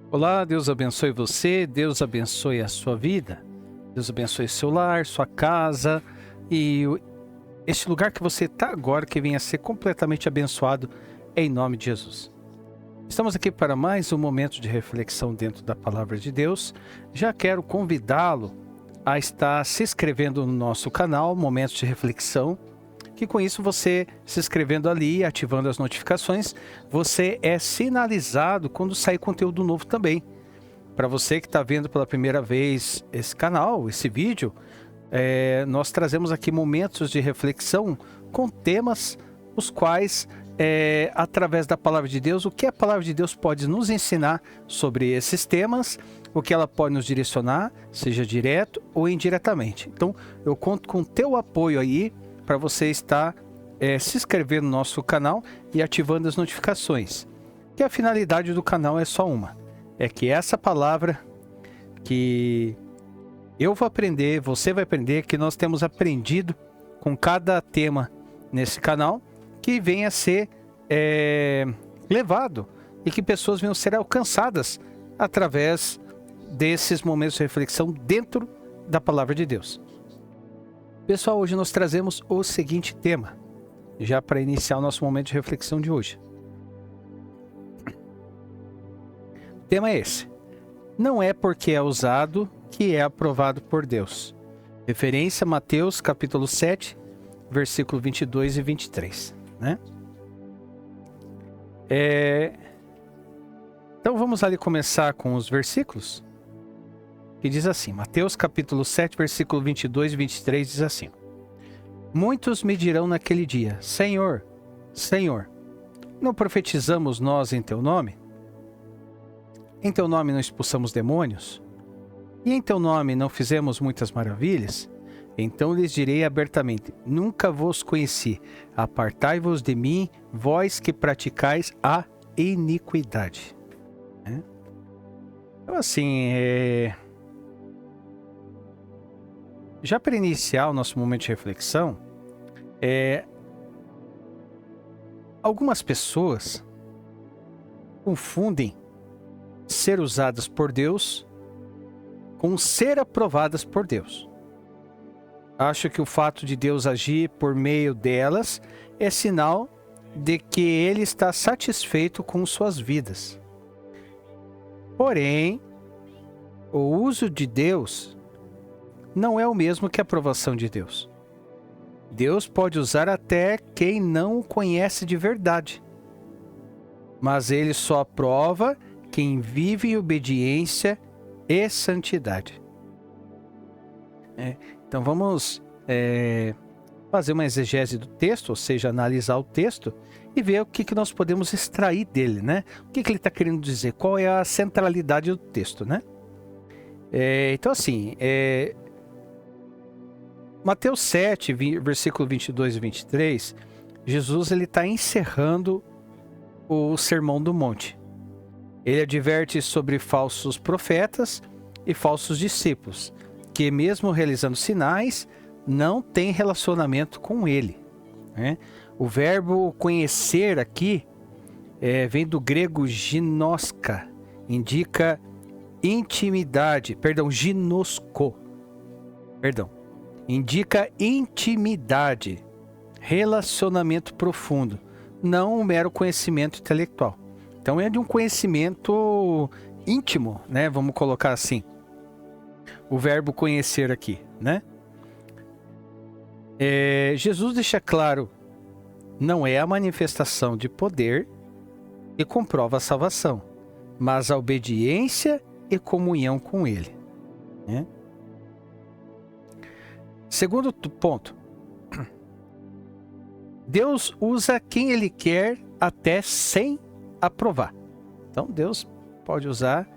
Olá, Deus abençoe você, Deus abençoe a sua vida, Deus abençoe seu lar, sua casa e este lugar que você está agora, que venha a ser completamente abençoado em nome de Jesus. Estamos aqui para mais um momento de reflexão dentro da Palavra de Deus. Já quero convidá-lo a estar se inscrevendo no nosso canal, Momentos de Reflexão, que com isso você se inscrevendo ali, ativando as notificações, você é sinalizado quando sair conteúdo novo também. Para você que está vendo pela primeira vez esse canal, esse vídeo, nós trazemos aqui momentos de reflexão com temas os quais, através da Palavra de Deus, o que a Palavra de Deus pode nos ensinar sobre esses temas, o que ela pode nos direcionar, seja direto ou indiretamente. Então, eu conto com o teu apoio aí, para você estar se inscrevendo no nosso canal e ativando as notificações. Que a finalidade do canal é só uma. É que essa palavra que eu vou aprender, você vai aprender, que nós temos aprendido com cada tema nesse canal, que venha a ser levado e que pessoas venham a ser alcançadas através desses momentos de reflexão dentro da Palavra de Deus. Pessoal, hoje nós trazemos o seguinte tema, já para iniciar o nosso momento de reflexão de hoje. O tema é esse: não é porque é usado que é aprovado por Deus. Referência a Mateus capítulo 7, versículo 22 e 23. Né? Então vamos ali começar com os versículos. Que diz assim, Mateus capítulo 7, versículo 22 e 23 diz assim: Muitos me dirão naquele dia, Senhor, Senhor, não profetizamos nós em teu nome? Em teu nome não expulsamos demônios? E em teu nome não fizemos muitas maravilhas? Então lhes direi abertamente, nunca vos conheci, apartai-vos de mim, vós que praticais a iniquidade. Então assim, já para iniciar o nosso momento de reflexão, algumas pessoas confundem ser usadas por Deus com ser aprovadas por Deus. Acho que o fato de Deus agir por meio delas é sinal de que Ele está satisfeito com suas vidas. Porém, o uso de Deus não é o mesmo que a aprovação de Deus. Deus pode usar até quem não o conhece de verdade, mas Ele só aprova quem vive em obediência e santidade. Então vamos fazer uma exegese do texto, ou seja, analisar o texto e ver o que nós podemos extrair dele, né? O que ele está querendo dizer, qual é a centralidade do texto, né? Então assim, Mateus 7, versículo 22 e 23, Jesus está encerrando o Sermão do Monte. Ele adverte sobre falsos profetas e falsos discípulos, que mesmo realizando sinais, não têm relacionamento com ele. Né? O verbo conhecer aqui vem do grego ginoska, indica intimidade, ginosko, indica intimidade, relacionamento profundo, não um mero conhecimento intelectual. Então é de um conhecimento íntimo, né? Vamos colocar assim. O verbo conhecer aqui, né? Jesus deixa claro, não é a manifestação de poder que comprova a salvação, mas a obediência e comunhão com Ele. Né? Segundo ponto, Deus usa quem Ele quer até sem aprovar. Então Deus pode usar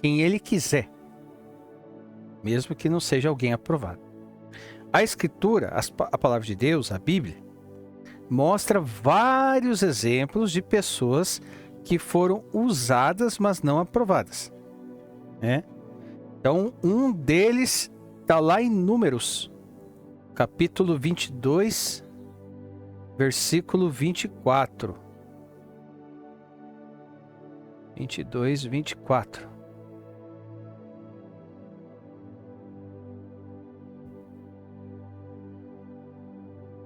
quem Ele quiser, mesmo que não seja alguém aprovado. A Escritura, a Palavra de Deus, a Bíblia, mostra vários exemplos de pessoas que foram usadas, mas não aprovadas. Né? Então, um deles está lá em Números, capítulo 22, versículo 24. 22, 24.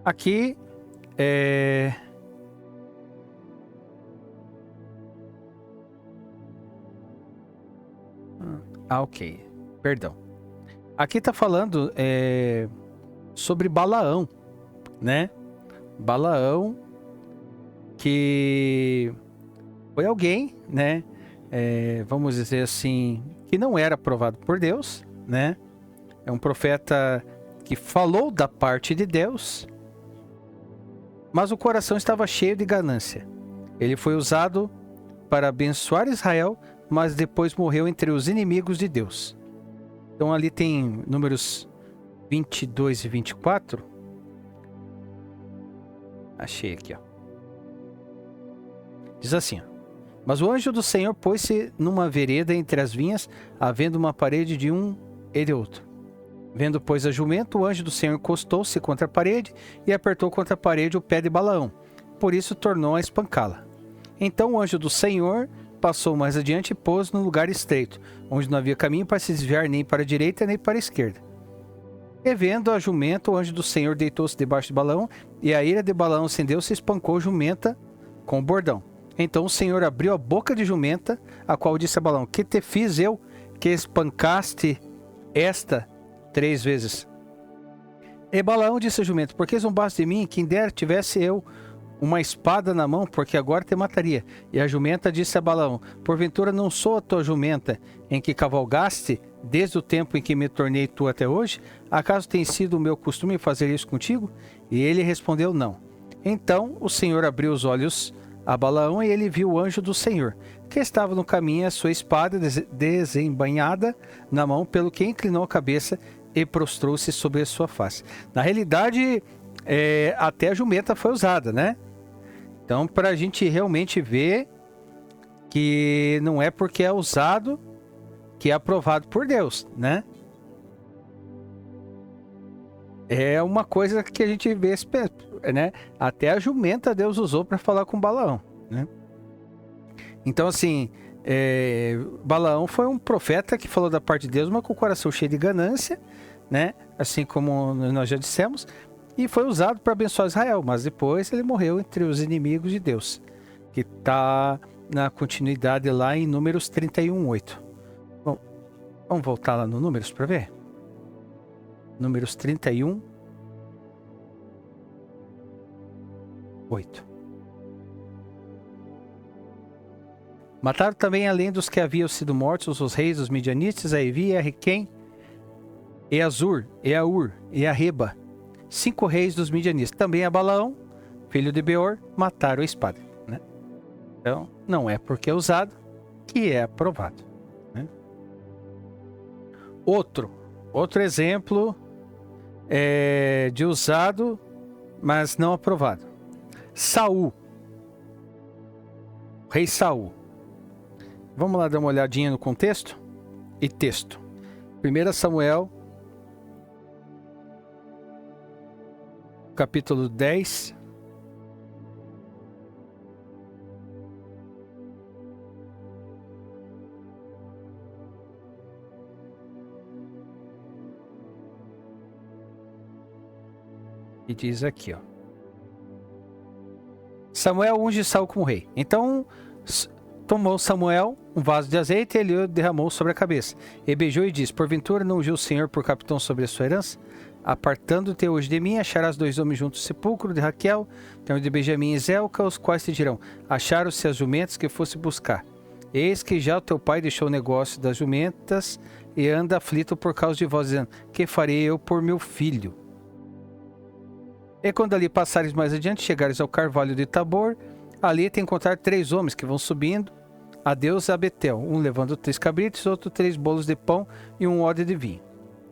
Aqui ok. Perdão. Aqui está falando sobre Balaão, né? Balaão, que foi alguém, né? Vamos dizer assim, que não era aprovado por Deus, né? É um profeta que falou da parte de Deus, mas o coração estava cheio de ganância. Ele foi usado para abençoar Israel, mas depois morreu entre os inimigos de Deus. Então ali tem Números 22 e 24. Achei aqui, ó. Diz assim, ó: Mas o anjo do Senhor pôs-se numa vereda entre as vinhas, havendo uma parede de um e de outro. Vendo, pois, a jumenta, o anjo do Senhor encostou-se contra a parede e apertou contra a parede o pé de Balaão. Por isso tornou a espancá-la. Então o anjo do Senhor passou mais adiante e pôs num lugar estreito, onde não havia caminho para se desviar nem para a direita nem para a esquerda. E vendo a jumenta, o anjo do Senhor deitou-se debaixo de Balaão, e a ira de Balaão acendeu-se e espancou a jumenta com o bordão. Então o Senhor abriu a boca de jumenta, a qual disse a Balaão: Que te fiz eu, que espancaste esta 3 vezes? E Balaão disse a jumenta: Por que zombaste de mim? Quem dera tivesse eu uma espada na mão, porque agora te mataria. E a jumenta disse a Balaão: Porventura não sou a tua jumenta, em que cavalgaste desde o tempo em que me tornei tu até hoje? Acaso tem sido o meu costume fazer isso contigo? E ele respondeu: Não. Então o Senhor abriu os olhos a Balaão, e ele viu o anjo do Senhor, que estava no caminho, a sua espada desembainhada na mão, pelo que inclinou a cabeça e prostrou-se sobre a sua face. Na realidade, até a jumenta foi usada, né? Então, para a gente realmente ver que não é porque é usado que é aprovado por Deus, né? É uma coisa que a gente vê, né? Até a jumenta Deus usou para falar com Balaão, né? Então, assim, Balaão foi um profeta que falou da parte de Deus, mas com o coração cheio de ganância, né? Assim como nós já dissemos, e foi usado para abençoar Israel, mas depois ele morreu entre os inimigos de Deus, que está na continuidade lá em Números 31:8. Bom, vamos voltar lá no Números para ver? Números 31:8. Mataram também, além dos que haviam sido mortos, os reis dos midianitas, a Evi, a Requém, e Azur, e a Ur, e a Reba, 5 reis dos midianitas. Também a Balaão, filho de Beor, mataram a espada, né? Então, não é porque é usado que é aprovado, né? Outro exemplo de usado, mas não aprovado. Saul, rei Saul. Vamos lá dar uma olhadinha no contexto e texto. 1 Samuel, capítulo 10. E diz aqui, ó: Samuel unge Saul como rei. Então tomou Samuel um vaso de azeite e ele o derramou sobre a cabeça. E beijou e disse: Porventura não ungiu o Senhor por capitão sobre a sua herança? Apartando-te hoje de mim, acharás 2 homens juntos ao sepulcro de Raquel, termo de Benjamim e Zelca, os quais te dirão: Acharam-se as jumentas que fosse buscar. Eis que já o teu pai deixou o negócio das jumentas e anda aflito por causa de vós, dizendo: Que farei eu por meu filho? E quando ali passares mais adiante, chegares ao carvalho de Tabor, ali te encontrar 3 homens que vão subindo a Deus a Betel, um levando 3 cabritos, outro 3 bolos de pão e um odre de vinho.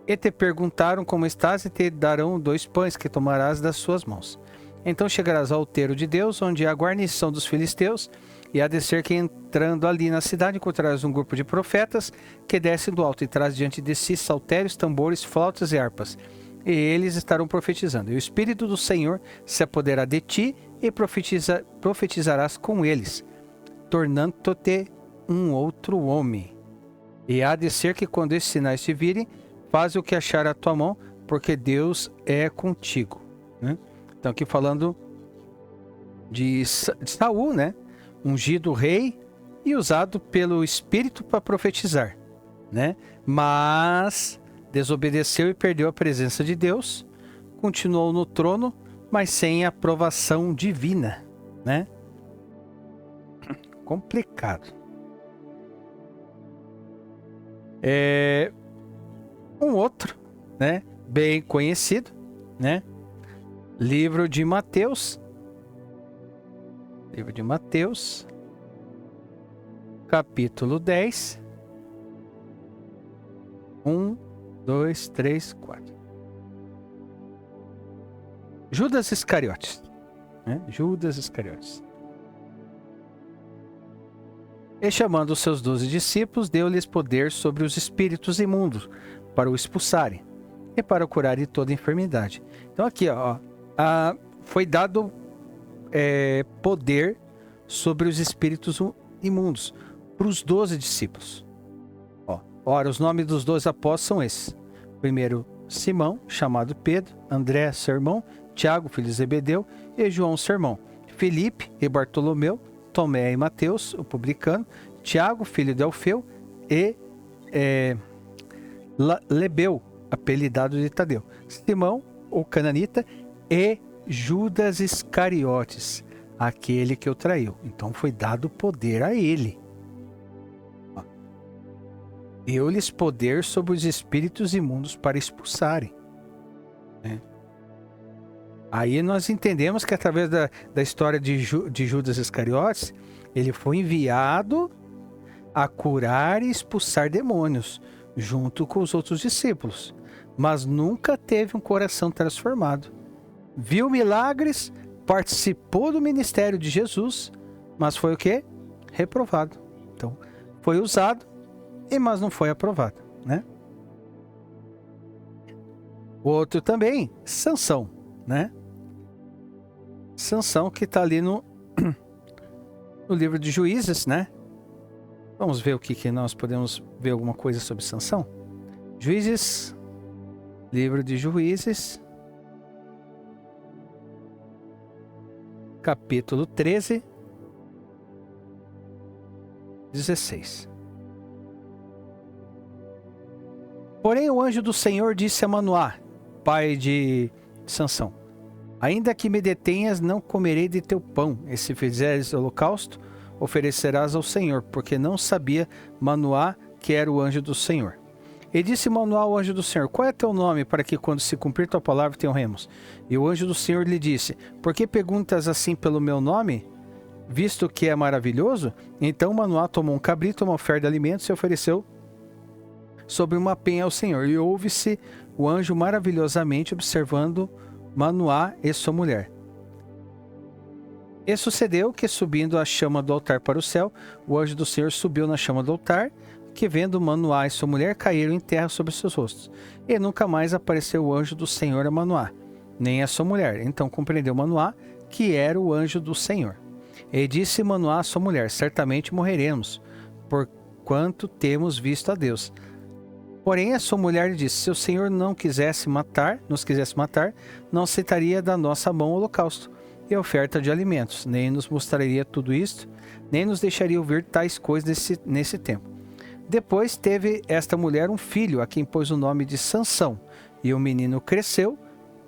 E te perguntaram como estás, e te darão 2 pães que tomarás das suas mãos. Então chegarás ao outeiro de Deus, onde há a guarnição dos filisteus, e há de ser que entrando ali na cidade encontrarás um grupo de profetas que descem do alto e traz diante de si saltérios, tambores, flautas e harpas. E eles estarão profetizando. E o Espírito do Senhor se apoderará de ti e profetizarás com eles, tornando-te um outro homem. E há de ser que quando esses sinais te virem, faz o que achar a tua mão, porque Deus é contigo. Né? Então aqui falando de Saul, né? Ungido rei e usado pelo Espírito para profetizar, né? Mas desobedeceu e perdeu a presença de Deus, continuou no trono, mas sem aprovação divina, né? Complicado. Um outro, né? Bem conhecido, né? Livro de Mateus. Livro de Mateus, capítulo 10. 1, 2, 3, 4. Judas Iscariotes. Né? Judas Iscariotes. E chamando os seus 12 discípulos, deu-lhes poder sobre os espíritos imundos, para o expulsarem e para curarem toda enfermidade. Então aqui, foi dado poder sobre os espíritos imundos para os 12 discípulos. Ora, os nomes dos 12 apóstolos são esses. Primeiro, Simão, chamado Pedro, André, seu irmão, Tiago, filho de Zebedeu, e João, seu irmão, Felipe e Bartolomeu, Tomé e Mateus, o publicano, Tiago, filho de Alfeu, e Lebeu, apelidado de Tadeu, Simão, o cananita, e Judas Iscariotes, aquele que o traiu. Então foi dado poder a ele. Deu-lhes poder sobre os espíritos imundos para expulsarem. Né? Aí nós entendemos que através da história de Judas Iscariotes, ele foi enviado a curar e expulsar demônios, junto com os outros discípulos. Mas nunca teve um coração transformado. Viu milagres, participou do ministério de Jesus, mas foi o quê? Reprovado. Então, foi usado, mas não foi aprovado, né? O outro também, Sansão, né? Sansão que está ali no livro de Juízes, né? Vamos ver o que nós podemos ver alguma coisa sobre Sansão. Juízes, livro de Juízes, capítulo 13, 16. Porém o anjo do Senhor disse a Manoá, pai de Sansão: ainda que me detenhas, não comerei de teu pão, e se fizeres holocausto, oferecerás ao Senhor, porque não sabia Manoá que era o anjo do Senhor. E disse Manoá ao anjo do Senhor: qual é teu nome, para que quando se cumprir tua palavra te honremos? E o anjo do Senhor lhe disse: por que perguntas assim pelo meu nome, visto que é maravilhoso? Então Manoá tomou um cabrito, uma oferta de alimentos, e ofereceu sobre uma penha ao Senhor. E ouve-se o anjo maravilhosamente observando Manoá e sua mulher. E sucedeu que, subindo a chama do altar para o céu, o anjo do Senhor subiu na chama do altar, que vendo Manoá e sua mulher, caíram em terra sobre seus rostos. E nunca mais apareceu o anjo do Senhor a Manoá, nem a sua mulher. Então compreendeu Manoá que era o anjo do Senhor. E disse Manoá à sua mulher: certamente morreremos, porquanto temos visto a Deus. Porém a sua mulher lhe disse: se o Senhor nos quisesse matar, não aceitaria da nossa mão o holocausto e a oferta de alimentos, nem nos mostraria tudo isto, nem nos deixaria ouvir tais coisas nesse tempo. Depois teve esta mulher um filho, a quem pôs o nome de Sansão, e o menino cresceu,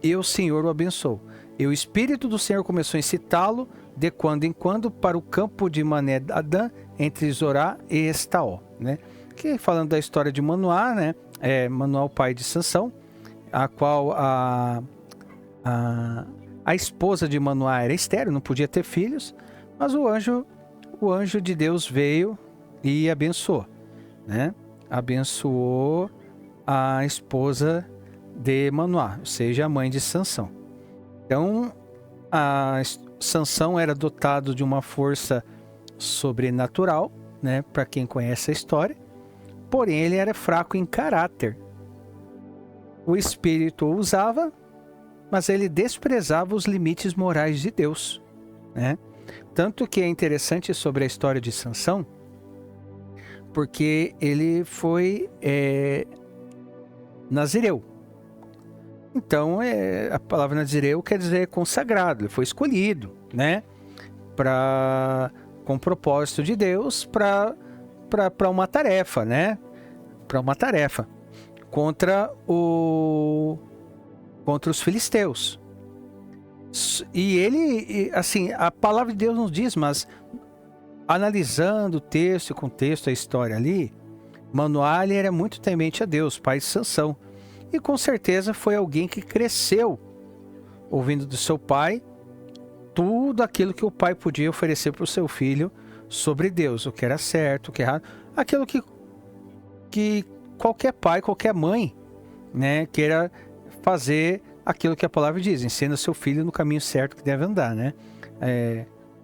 e o Senhor o abençoou. E o Espírito do Senhor começou a incitá-lo, de quando em quando, para o campo de Mané-Adã, entre Zorá e Estaol, né? Que falando da história de Manoá, né? Manoá, o pai de Sansão, a qual a esposa de Manoá era estéril, não podia ter filhos, mas o anjo de Deus veio e abençoou, né? Abençoou a esposa de Manoá, ou seja, a mãe de Sansão. Então, Sansão era dotado de uma força sobrenatural, né? Para quem conhece a história. Porém, ele era fraco em caráter. O Espírito o usava, mas ele desprezava os limites morais de Deus, né? Tanto que é interessante sobre a história de Sansão, porque ele foi nazireu. Então, a palavra nazireu quer dizer consagrado, ele foi escolhido, né? Com o propósito de Deus para uma tarefa, né? Para uma tarefa contra os filisteus. E ele, assim, a palavra de Deus nos diz, mas analisando o texto e contexto, a história ali, Manoá era muito temente a Deus, pai de Sansão. E com certeza foi alguém que cresceu ouvindo do seu pai tudo aquilo que o pai podia oferecer para o seu filho sobre Deus, o que era certo, o que era errado, aquilo que qualquer pai, qualquer mãe, né, queira fazer aquilo que a palavra diz, ensina seu filho no caminho certo que deve andar, né?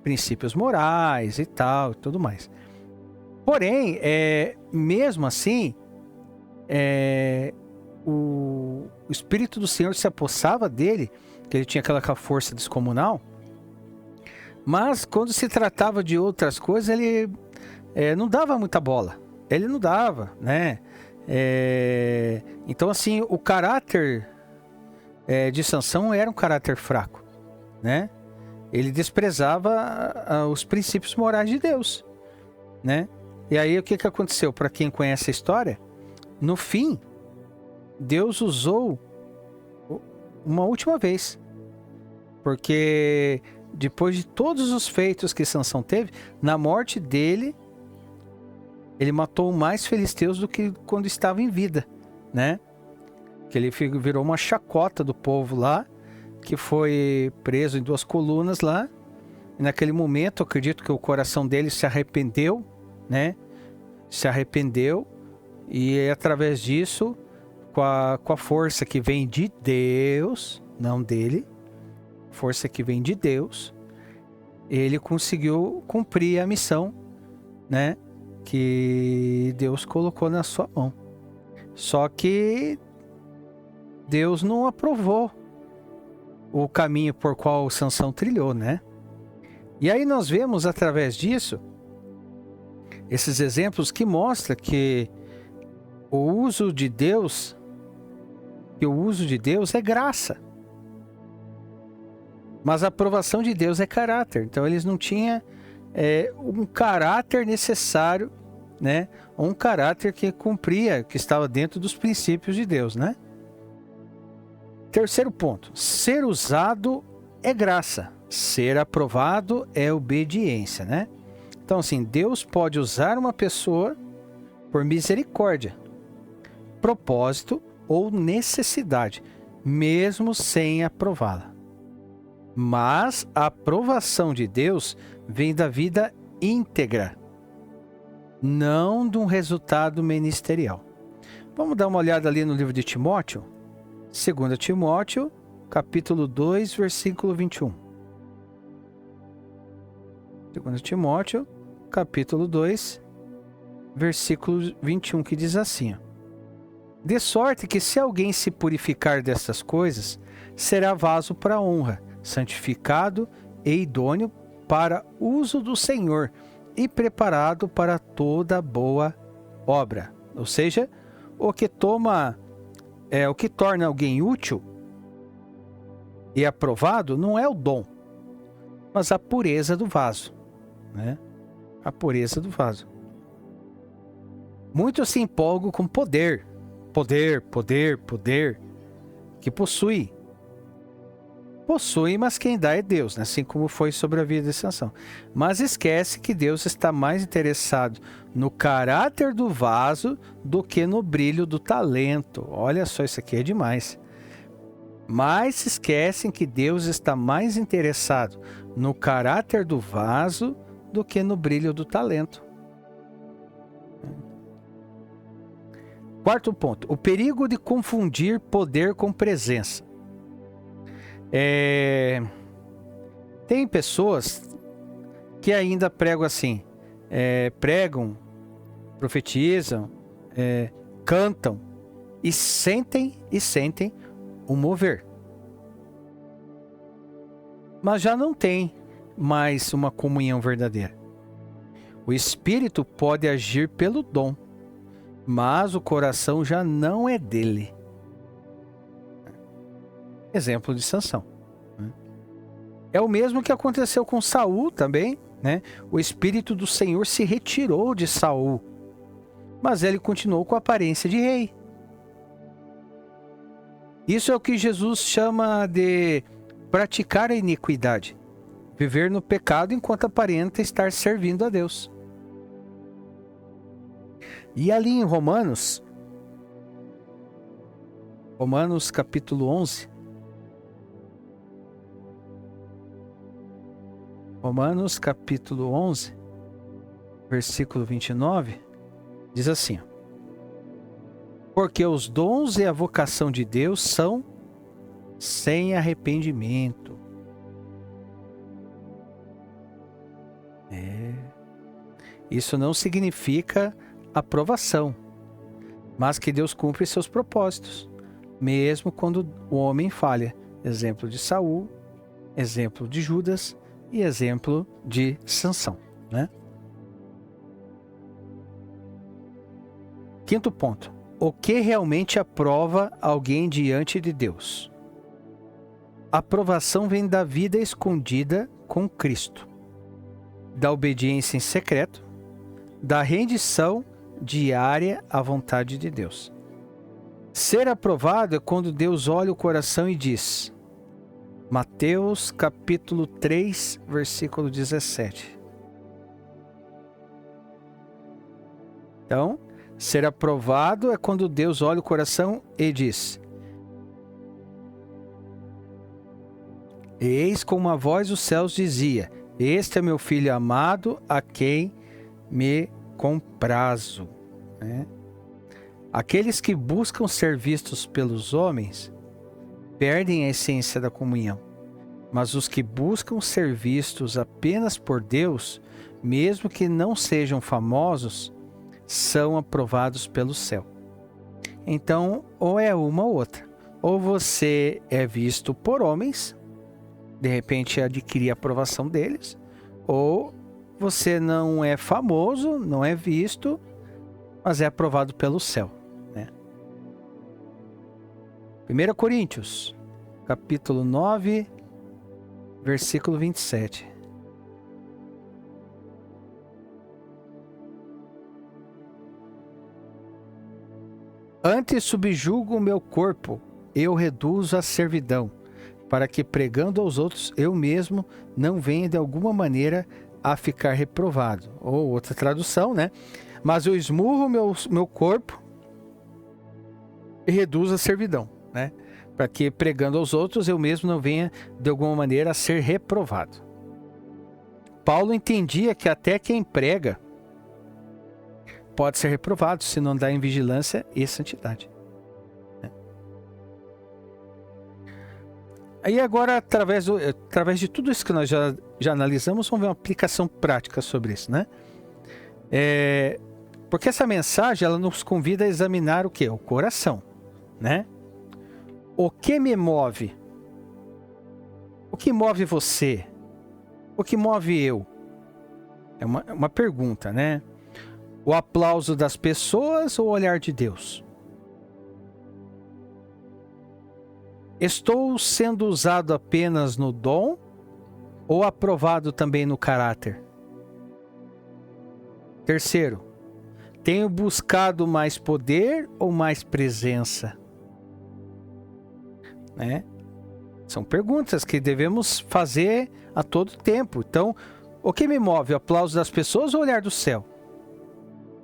Princípios morais e tal, e tudo mais. Porém, mesmo assim, o Espírito do Senhor se apossava dele, que ele tinha aquela força descomunal, mas quando se tratava de outras coisas, ele não dava muita bola. Ele não dava, né? Então, assim, o caráter de Sansão era um caráter fraco, né? Ele desprezava os princípios morais de Deus, né? E aí o que aconteceu? Para quem conhece a história, no fim, Deus usou uma última vez, porque depois de todos os feitos que Sansão teve, na morte dele, ele matou mais filisteus do que quando estava em vida, né? Que ele virou uma chacota do povo lá, que foi preso em 2 colunas lá. E naquele momento, eu acredito que o coração dele se arrependeu, né? Se arrependeu, e através disso, com a força que vem de Deus, não dele, força que vem de Deus, ele conseguiu cumprir a missão, né, que Deus colocou na sua mão. Só que Deus não aprovou o caminho por qual Sansão trilhou, né? E aí nós vemos através disso esses exemplos que mostram que o uso de Deus é graça. Mas a aprovação de Deus é caráter. Então eles não tinham um caráter necessário, né? Um caráter que cumpria, que estava dentro dos princípios de Deus, né? Terceiro ponto, ser usado é graça, ser aprovado é obediência, né? Então, assim, Deus pode usar uma pessoa por misericórdia, propósito ou necessidade, mesmo sem aprová-la. Mas a aprovação de Deus vem da vida íntegra, não de um resultado ministerial. Vamos dar uma olhada ali no livro de Timóteo? 2 Timóteo, capítulo 2, versículo 21. 2 Timóteo, capítulo 2, versículo 21, que diz assim: de sorte que se alguém se purificar destas coisas, será vaso para honra, santificado e idôneo para uso do Senhor e preparado para toda boa obra. Ou seja, o que torna alguém útil e aprovado não é o dom, mas a pureza do vaso, né? A pureza do vaso. Muitos se empolgam com poder, que possui, mas quem dá é Deus, né? Assim como foi sobre a vida de Sansão. Mas esquece que Deus está mais interessado no caráter do vaso do que no brilho do talento. Olha só, isso aqui é demais. Mas esquecem que Deus está mais interessado no caráter do vaso do que no brilho do talento. Quarto ponto, o perigo de confundir poder com presença. Tem pessoas que ainda pregam assim, profetizam, cantam e sentem o mover. Mas já não tem mais uma comunhão verdadeira. O espírito pode agir pelo dom, mas o coração já não é dele. Exemplo de Sansão. É o mesmo que aconteceu com Saul também, né? O espírito do Senhor se retirou de Saul, mas ele continuou com a aparência de rei. Isso é o que Jesus chama de praticar a iniquidade. Viver no pecado enquanto aparenta estar servindo a Deus. E ali em Romanos capítulo 11. Romanos capítulo 11, versículo 29, diz assim: porque os dons e a vocação de Deus são sem arrependimento. Isso não significa aprovação, mas que Deus cumpre seus propósitos, mesmo quando o homem falha. Exemplo de Saul, exemplo de Judas e exemplo de Sansão, né? Quinto ponto. O que realmente aprova alguém diante de Deus? A aprovação vem da vida escondida com Cristo, da obediência em secreto, da rendição diária à vontade de Deus. Ser aprovado é quando Deus olha o coração e diz, Mateus capítulo 3, versículo 17. Então, ser aprovado é quando Deus olha o coração e diz, eis com uma voz dos céus dizia, este é meu filho amado, a quem me comprazo. Aqueles que buscam ser vistos pelos homens perdem a essência da comunhão, mas os que buscam ser vistos apenas por Deus, mesmo que não sejam famosos, são aprovados pelo céu. Então, ou é uma ou outra. Ou você é visto por homens, de repente adquirir a aprovação deles, ou você não é famoso, não é visto, mas é aprovado pelo céu, né? 1 Coríntios, capítulo 9, versículo 27. Antes subjugo o meu corpo, eu reduzo a servidão, para que pregando aos outros, eu mesmo não venha de alguma maneira a ficar reprovado. Ou outra tradução, né? Mas eu esmurro meu corpo e reduzo a servidão, né? Para que pregando aos outros, eu mesmo não venha de alguma maneira a ser reprovado. Paulo entendia que até quem prega pode ser reprovado se não andar em vigilância e santidade. Aí agora, através de tudo isso que nós já analisamos, vamos ver uma aplicação prática sobre isso, né? Porque essa mensagem, ela nos convida a examinar o quê? O coração, né? O que me move? O que move você? O que move eu? É uma pergunta, né? O aplauso das pessoas ou o olhar de Deus? Estou sendo usado apenas no dom ou aprovado também no caráter? Terceiro, tenho buscado mais poder ou mais presença? Né? São perguntas que devemos fazer a todo tempo. Então, o que me move? O aplauso das pessoas ou o olhar do céu?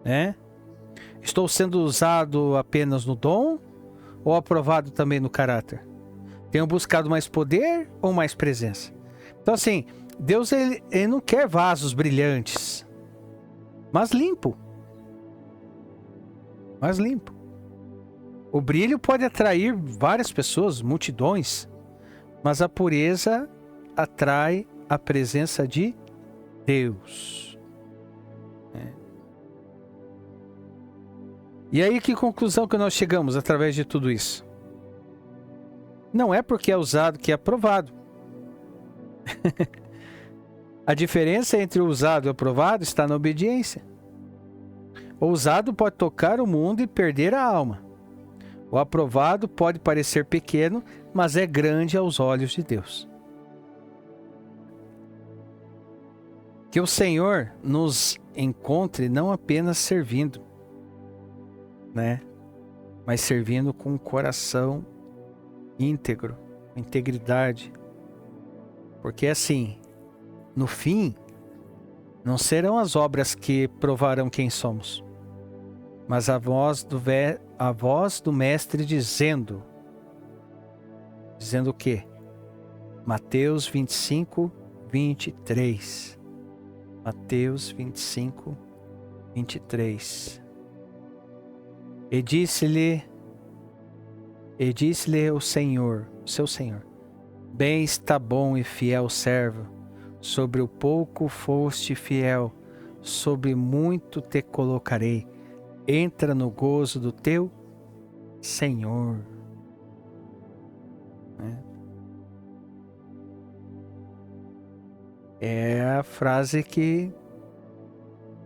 Né? Estou sendo usado apenas no dom ou aprovado também no caráter? Tenho buscado mais poder ou mais presença? Então assim, Deus ele não quer vasos brilhantes, mas limpo. Mas limpo. O brilho pode atrair várias pessoas, multidões, mas a pureza atrai a presença de Deus. E aí, que conclusão que nós chegamos através de tudo isso? Não é porque é usado que é aprovado. A diferença entre o usado e o aprovado está na obediência. O usado pode tocar o mundo e perder a alma. O aprovado pode parecer pequeno, mas é grande aos olhos de Deus. Que o Senhor nos encontre não apenas servindo, né? Mas servindo com um coração íntegro, integridade. Porque assim, no fim, não serão as obras que provarão quem somos, mas a voz do Mestre dizendo o quê? Mateus 25, 23. Mateus 25, 23. E disse-lhe o Senhor, seu Senhor: bem está bom e fiel servo, sobre o pouco foste fiel, sobre muito te colocarei, entra no gozo do teu Senhor. É a frase que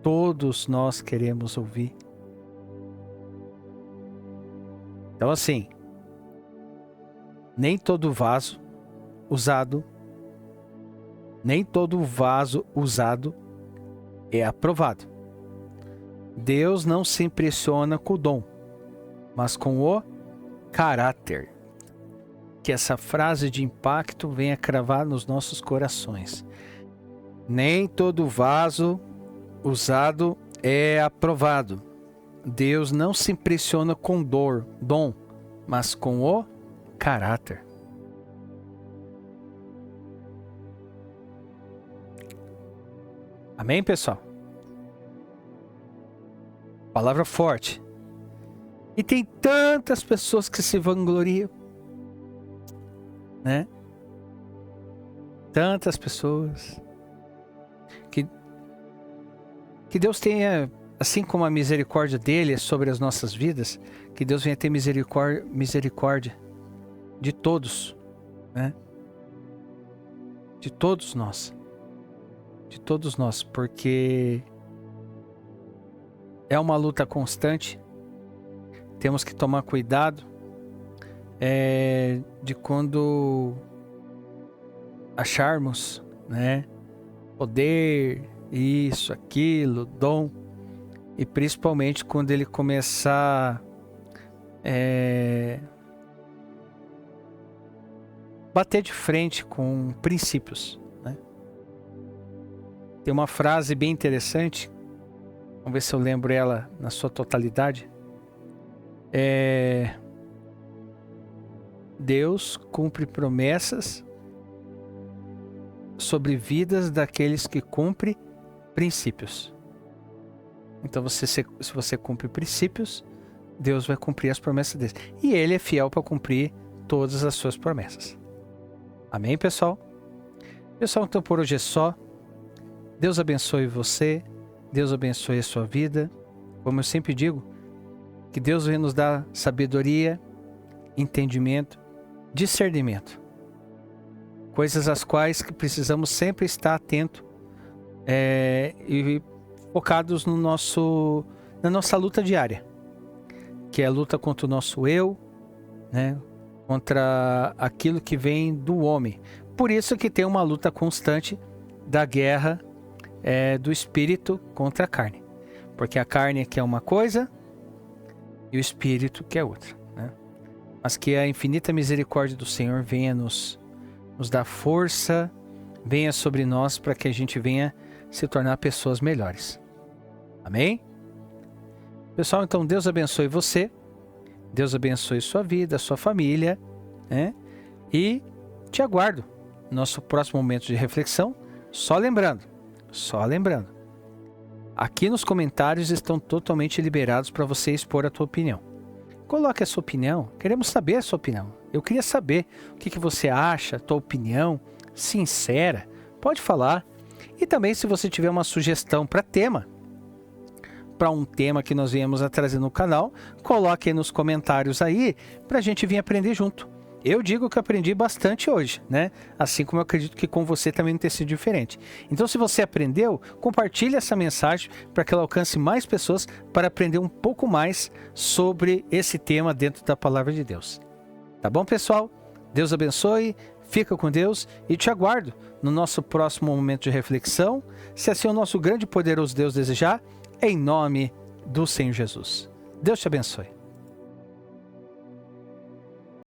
todos nós queremos ouvir. Então assim, nem todo vaso usado é aprovado. Deus não se impressiona com o dom, mas com o caráter. Que essa frase de impacto venha cravar nos nossos corações. Nem todo vaso usado é aprovado. Deus não se impressiona com dom, mas com o caráter. Amém, pessoal? Palavra forte. E tem tantas pessoas que se vangloriam, né? Tantas pessoas. Que Deus tenha, assim como a misericórdia dele é sobre as nossas vidas, que Deus venha ter misericórdia de todos, né? De todos nós. De todos nós, porque é uma luta constante. Temos que tomar cuidado de quando acharmos, né, poder, isso, aquilo, dom, e principalmente quando ele começar bater de frente com princípios, né? Tem uma frase bem interessante, vamos ver se eu lembro ela na sua totalidade. Deus cumpre promessas sobre vidas daqueles que cumprem princípios. Então se você cumpre princípios, Deus vai cumprir as promessas dele. E Ele é fiel para cumprir todas as suas promessas. Amém, pessoal? Pessoal, então por hoje é só. Deus abençoe você. Deus abençoe a sua vida. Como eu sempre digo, que Deus venha nos dar sabedoria, entendimento, discernimento. Coisas às quais que precisamos sempre estar atento e focados na nossa luta diária, que é a luta contra o nosso eu, né? Contra aquilo que vem do homem. Por isso que tem uma luta constante da guerra do espírito contra a carne. Porque a carne quer uma coisa e o espírito quer outra, né? Mas que a infinita misericórdia do Senhor venha nos dar força, venha sobre nós para que a gente venha se tornar pessoas melhores. Amém? Pessoal, então Deus abençoe você, Deus abençoe sua vida, sua família, né? E te aguardo no nosso próximo momento de reflexão. Só lembrando, aqui nos comentários estão totalmente liberados para você expor a tua opinião. Coloque a sua opinião, queremos saber a sua opinião. Eu queria saber o que você acha, a tua opinião sincera, pode falar. E também se você tiver uma sugestão para um tema que nós viemos a trazer no canal, coloque aí nos comentários aí para a gente vir aprender junto. Eu digo que eu aprendi bastante hoje, né? Assim como eu acredito que com você também não tem sido diferente. Então, se você aprendeu, compartilhe essa mensagem para que ela alcance mais pessoas para aprender um pouco mais sobre esse tema dentro da Palavra de Deus. Tá bom, pessoal? Deus abençoe, fica com Deus e te aguardo no nosso próximo momento de reflexão, se assim o nosso grande e poderoso Deus desejar, em nome do Senhor Jesus. Deus te abençoe.